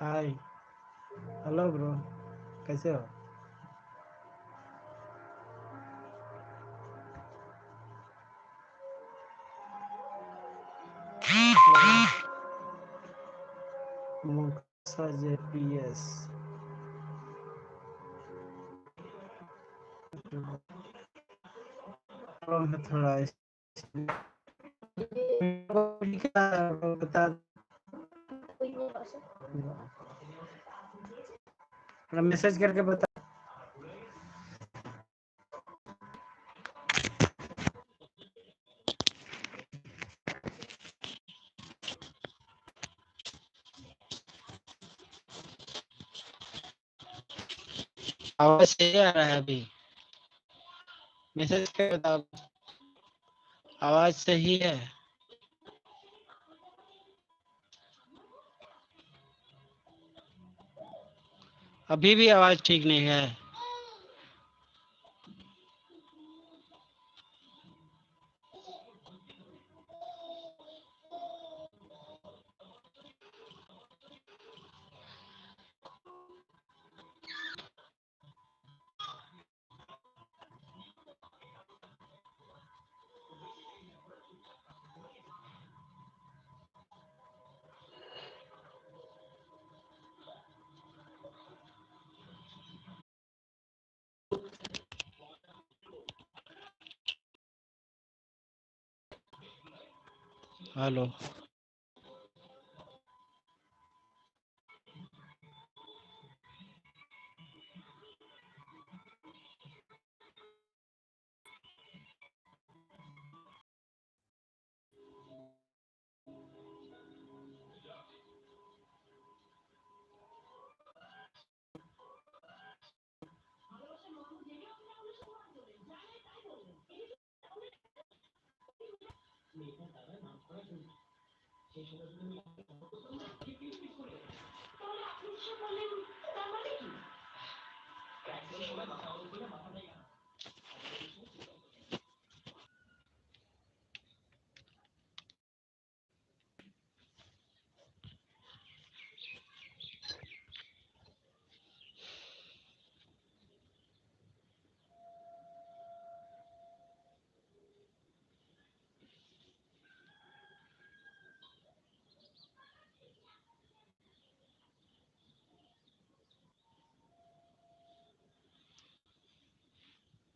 हाय। Hello bro, कैसे हो? मुक्सा JPS. थोड़ा बता। मैसेज करके बता। आवाज सही आ रहा है अभी? मैसेज करके बताओ। आवाज सही है? अभी भी आवाज ठीक नहीं है? हेलो।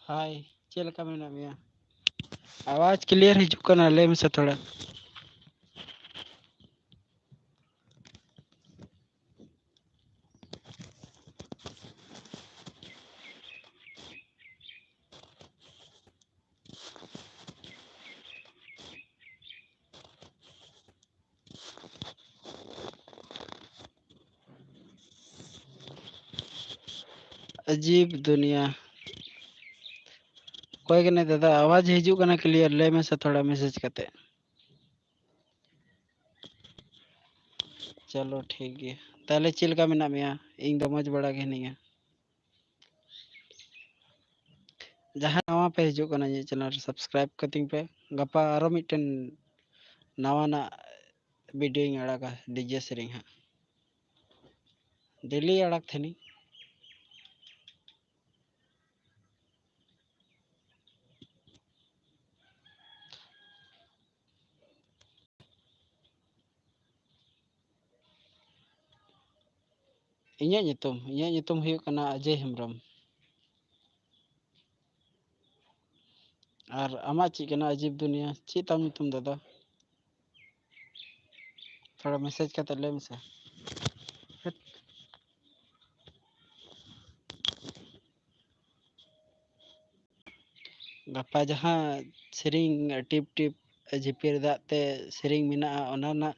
हाय, चल का मेना मिया आवाज क्लियर हिजुक कना ले में से थोड़ा। अजीब दुनिया। कोई के नहीं दादा, आवाज हिजुक कना क्लियर ले में से थोड़ा मैसेज करते। चलो ठीक है। ताले चिल का मेना मिया इन दो मज बड़ा के नहीं है। जहाँ नवा पे हिजुक कना ये चैनल सब्सक्राइब कतिंग पे। गपा आरो मिटन नवा ना वीडियो अड़ा का डीजे सेरिंग हा डेली अड़क थेनी। इन्या नितुम हुई कना अजय हेम्ब्रम। और आमा ची कना अजीब दुनिया ची ताम नितुम दादा? थोड़ा मैसेज करते ले से। गपा जहाँ सेरिंग टिप टिप झिपिर दाते सेरिंग मिना ओना ना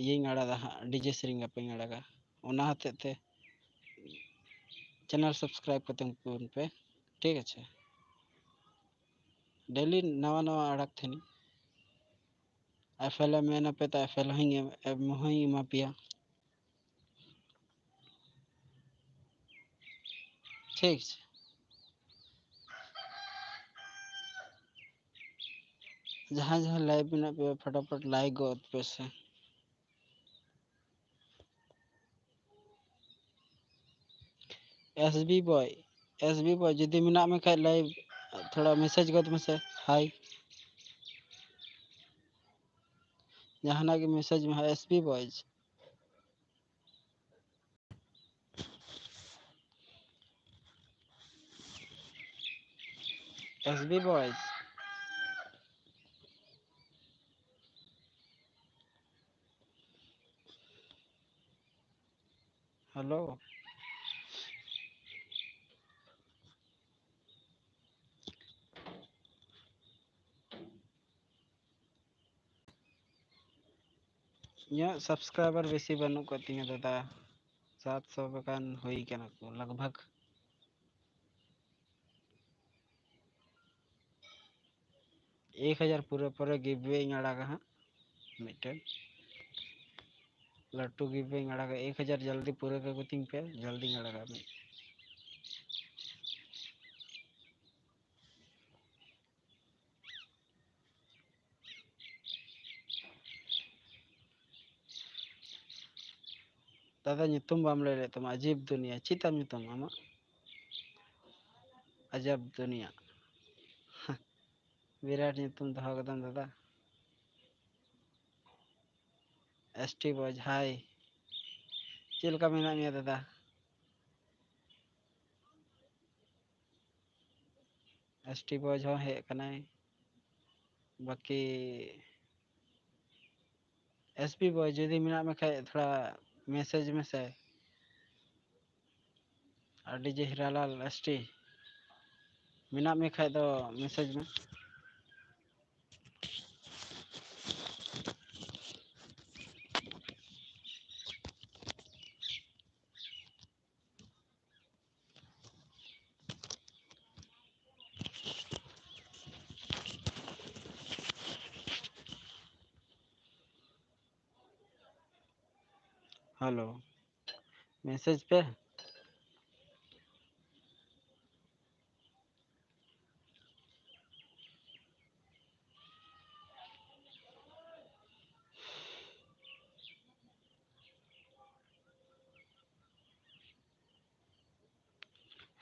ये अड़ा दा डीजे सेरिंग गपे अड़ागा ओना हते ते चैनल सब्सक्राइब करते पे। ठीक है, डेली नवा नवा अड़क थेनी। एफएल मेना पे तो एफएल हई मा पिया। ठीक है, जहाँ जहाँ लाइव में पे फटाफट लाइक गो पे से। SB boy जुदी मेना में खाय लाइव थोड़ा मैसेज गत में से हाय जहाना के मैसेज में SB boys SB boys hello ये सब्सक्राइबर बेसी बनू को तीन दादा 700 बकान होई केना को लगभग 1000 पूरे पूरे गिवे अड़ा का मिटन लट्टू गिवे अड़ा का 1000 जल्दी पूरे का कुतिंग पे जल्दी अड़ा का दादा नितुम बाम ले तुम अजीब दुनिया चिता नितुम आमा अजब दुनिया विराट नितुम दहा कदम दादा ST बॉयज हाय चल का मेना मिया दादा ST बॉयज हो हे कनाय बाकी SB बॉय जुदी मेना में खाय थोड़ा मैसेज में से डीजे हीरालाल ST मेना में खाय दो मैसेज में हेलो मैसेज पे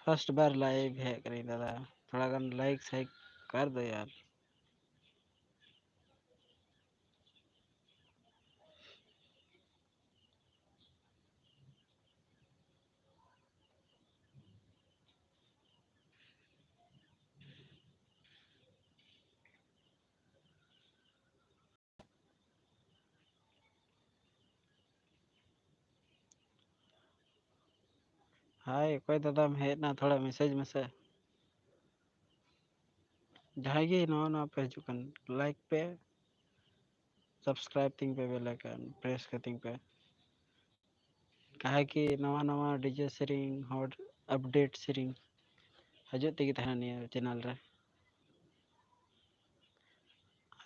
फर्स्ट बार लाइव है करी दादा थोड़ा गन लाइक साइक कर दो यार हाय कोई दादा है ना थोड़ा मैसेज में से जहाँ गे नवा पे हजुकन लाइक पे सब्सक्राइब तिंग पे बेल आइकन प्रेस कर तिंग पे कहा कि नवा डीजे सेरिंग हॉट अपडेट सेरिंग हजु तेगी तहना निया चैनल रे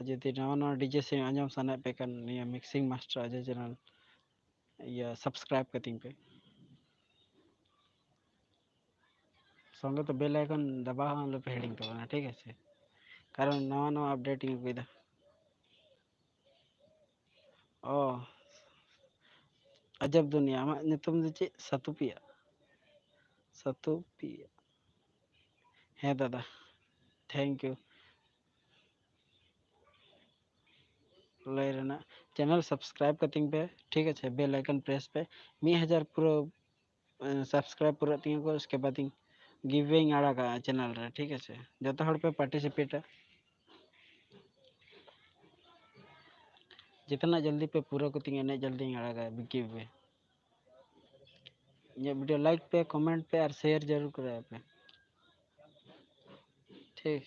जुदी नवा डीजे सेरिंग आंजम सने पे कन निया मिक्सिंग मास्टर अजय चैनल या सब्सक्राइब कर तिंग पे संगे तो बेल आइकन दबा लो पे हेडिंग तो ना ठीक है से कारण नवा अपडेटिंग कोई दा ओ अजब दुनिया मा नितुम दे चे सतुपिया है दादा थैंक यू लय रेना चैनल सब्सक्राइब कतिंग पे ठीक है बेल आइकन प्रेस पे 1000 पूरा सब्सक्राइब पूरा तीन को उसके बाद गिविंग आड़ा का चैनल रे ठीक है जो तो हड़ पे पार्टिसिपेट जितना जल्दी पे पूरा को तीन ने जल्दी आड़ा का गिव ये वीडियो लाइक पे कमेंट पे और शेयर जरूर करे पे ठीक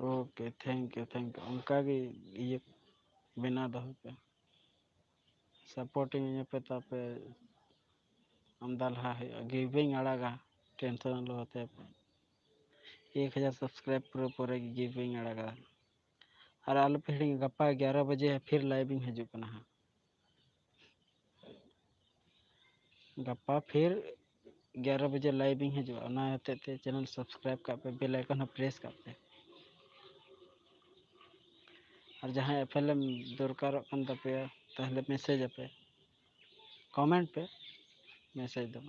ओके थैंक यू उनका भी ये बिना दो पे सपोर्टिंग पे तापे आमदा लहा गिविंग आड़ागा टेंशन आलो होते 1000 सब्सक्राइब पूरे पूरे गिविंग आड़ागा और आलो पे हिड़ी गप्पा 11 बजे फिर लाइव हजू कना गप्पा फिर 11 बजे लाइव हजू हते चैनल सब्सक्राइब का पे बेल आइकन प्रेस का पे और जहाँ एफएलएम दरकार तपे ताहले मैसेज पे कमेंट पे मैसेज दो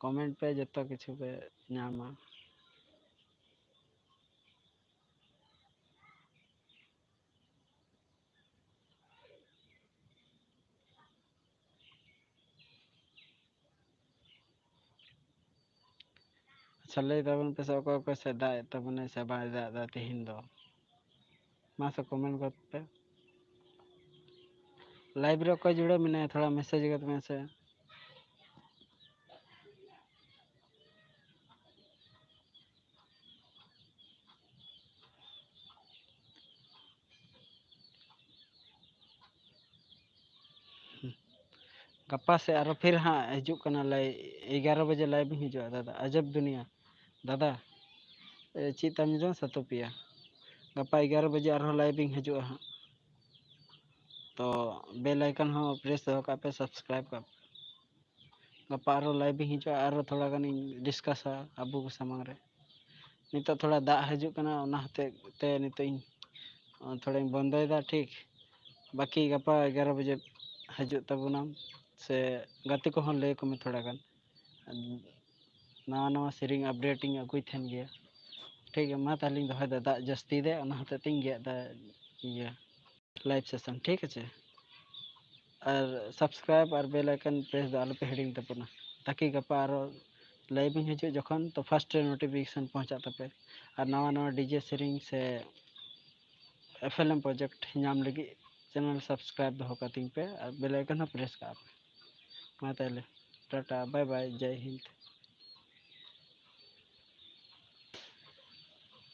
कमेंट पे जो किछु पे नामा अच्छा लई तबन पे से से दाए तबने से बाय दा तिहिन दो मा से कमेंट कर पे लाइव रे को जुड़े मिने थोड़ा मैसेज कर में से गप्पा से और फिर हाँ हजू कना लाई 11 बजे लाइव हजू दादा अजब दुनिया दादा चीज तमजो सतोपिया गप्पा 11 बजे और लाइव हजू हाँ तो बेल आइकन हो प्रेस दो का पे सब्सक्राइब का गप्पा और लाइव हजू और थोड़ा गन डिस्कसा अबू को सामने रे नित थोड़ा दा हजू कना ओना हते ते नित थोड़ा बंदोदा ठीक बाकी गप्पा 11 बजे हजू तबना से गाते को हम ले को में थोड़ा गन नवा नवा सेरिंग अपडेटिंग अगुई थन गया ठीक है मा तालिंग दो दा जस्ती दे ओना हते तिंग गया दा ये लाइव सेशन ठीक है और सब्सक्राइब और बेल आइकन प्रेस दो आलो पे हिडिंग तपना ताकि गप्पा और लाइव हजू जखन तो फर्स्ट नोटिफिकेशन पहुंचा तपे और नवा नवा डीजे सेरिंग से एफएलएम प्रोजेक्ट नाम लगी चैनल सब्सक्राइब दो कतिंग पे और बेल आइकन प्रेस का मा ताले टाटा बाय बाय जय हिंद।